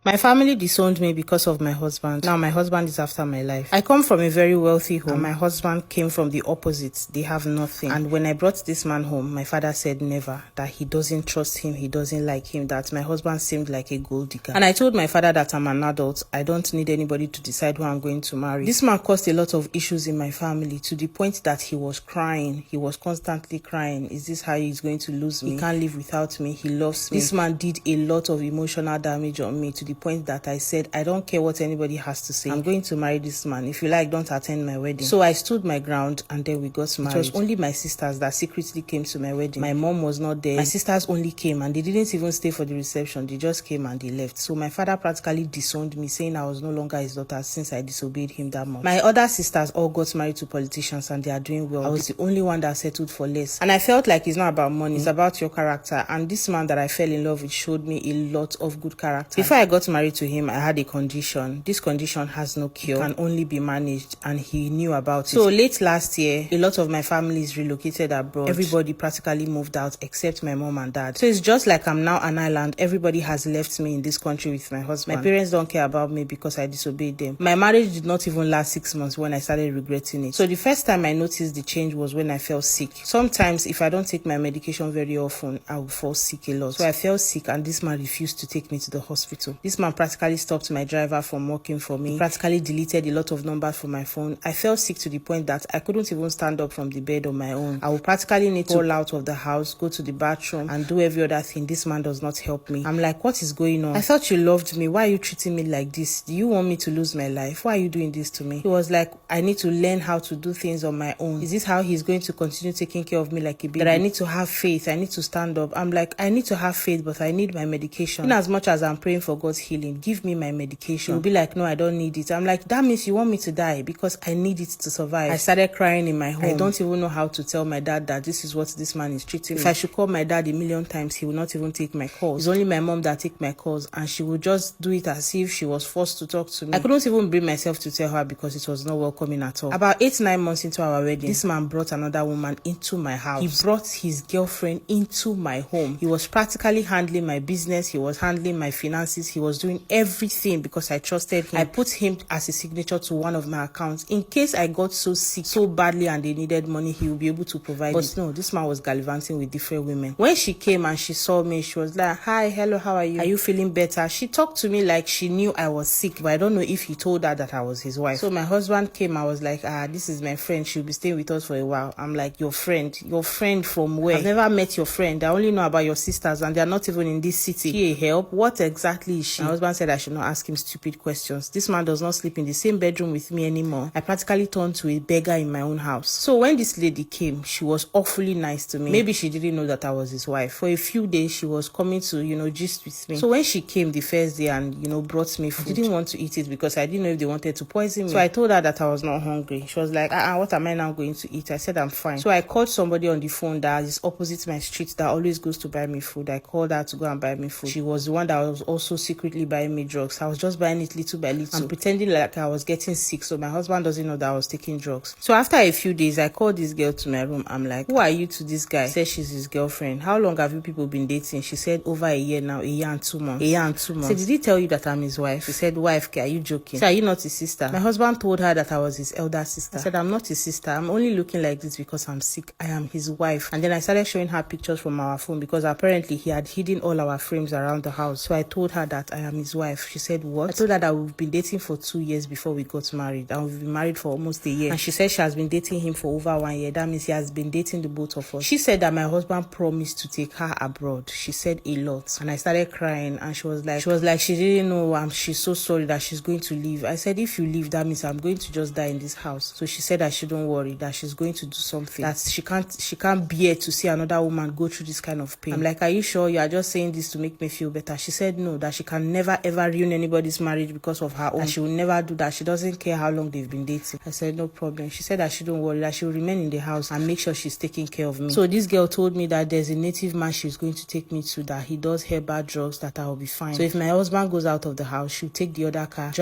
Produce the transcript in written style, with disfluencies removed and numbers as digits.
My family disowned me because of my husband. Now my husband is after my life. I come from a very wealthy home and my husband came from the opposite. They have nothing. And when I brought this man home, my father said never, that he doesn't trust him, he doesn't like him, that my husband seemed like a gold digger. And I told my father that I'm an adult. I don't need anybody to decide who I'm going to marry. This man caused a lot of issues in my family to the point that he was crying. He was constantly crying. Is this how he's going to lose me? He can't live without me. He loves me. This man did a lot of emotional damage on me to the point that I said, I don't care what anybody has to say. I'm going to marry this man. If you like, don't attend my wedding. So I stood my ground and then we got married. It was only my sisters that secretly came to my wedding. My mom was not there. My sisters only came and they didn't even stay for the reception. They just came and they left. So my father practically disowned me, saying I was no longer his daughter since I disobeyed him that much. My other sisters all got married to politicians and they are doing well. I was the only one that settled for less. And I felt like it's not about money, it's about your character. And this man that I fell in love with showed me a lot of good character. Before I got married to him, I had a condition. This condition has no cure, can only be managed, and he knew about it. So late last year, a lot of my family is relocated abroad. Everybody practically moved out except my mom and dad. So it's just like I'm now an island. Everybody has left me in this country with my husband. My parents don't care about me because I disobeyed them. My marriage did not even last 6 months when I started regretting it. So the first time I noticed the change was when I felt sick. Sometimes if I don't take my medication very often, I will fall sick a lot. So I felt sick and this man refused to take me to the hospital. This man practically stopped my driver from working for me. He practically deleted a lot of numbers from my phone. I felt sick to the point that I couldn't even stand up from the bed on my own. I would practically need to crawl out of the house, go to the bathroom and do every other thing. This man does not help me. I'm like, what is going on? I thought you loved me. Why are you treating me like this? Do you want me to lose my life? Why are you doing this to me? He was like, I need to learn how to do things on my own. Is this how he's going to continue taking care of me like a baby? That I need to have faith. I need to stand up. I'm like, I need to have faith, but I need my medication. In as much as I'm praying for God's healing, give me my medication. He'll be like, no, I don't need it. I'm like, that means you want me to die because I need it to survive. I started crying in my home. I don't even know how to tell my dad that this is what this man is treating me. If I should call my dad a million times, he will not even take my calls. It's only my mom that take my calls and she would just do it as if she was forced to talk to me. I couldn't even bring myself to tell her because it was not welcoming at all. About 8-9 months into our wedding, this man brought another woman into my house. He brought his girlfriend into my home. He was practically handling my business. He was handling my finances. He was doing everything because I trusted him. I put him as a signature to one of my accounts. In case I got so sick, so badly and they needed money, he would be able to provide it. But no, this man was gallivanting with different women. When she came and she saw me, she was like, hi, hello, how are you? Are you feeling better? She talked to me like she knew I was sick, but I don't know if he told her that I was his wife. So my husband came, I was like, this is my friend. She'll be staying with us for a while. I'm like, your friend? Your friend from where? I've never met your friend. I only know about your sisters and they're not even in this city. She a help? What exactly is she? My husband said I should not ask him stupid questions. This man does not sleep in the same bedroom with me anymore. I practically turned to a beggar in my own house. So when this lady came, she was awfully nice to me. Maybe she didn't know that I was his wife. For a few days, she was coming to, gist with me. So when she came the first day and, brought me food, I didn't want to eat it because I didn't know if they wanted to poison me. So I told her that I was not hungry. She was like, what am I now going to eat? I said, I'm fine. So I called somebody on the phone that is opposite my street that always goes to buy me food. I called her to go and buy me food. She was the one that was also secretly buying me drugs. I was just buying it little by little and pretending like I was getting sick. So my husband doesn't know that I was taking drugs. So after a few days, I called this girl to my room. I'm like, who are you to this guy? She said she's his girlfriend. How long have you people been dating? She said over a year now, a year and 2 months. I said, did he tell you that I'm his wife? She said, wife, are you joking? She said, are you not his sister? My husband told her that I was his elder sister. I said, I'm not his sister. I'm only looking like this because I'm sick. I am his wife. And then I started showing her pictures from our phone because apparently he had hidden all our frames around the house. So I told her that I am his wife. She said, what? I told her that we've been dating for 2 years before we got married. And we've been married for almost a year. And she said she has been dating him for over 1 year. That means he has been dating the both of us. She said that my husband promised to take her abroad. She said a lot. And I started crying and she was like, she didn't know. She's so sorry that she's going to leave. I said, if you leave, that means I'm going to just die in this house. So she said I shouldn't worry, that she's going to do something, that she can't bear to see another woman go through this kind of pain. I'm like, are you sure you are just saying this to make me feel better? She said no, that she can never ever ruin anybody's marriage because of her own. That she will never do that. She doesn't care how long they've been dating. I said, no problem. She said I shouldn't worry, that she will remain in the house and make sure she's taking care of me. So this girl told me that there's a native man she's going to take me to, that he does herbal drugs, that I will be fine. So if my husband goes out of the house, she'll take the other car,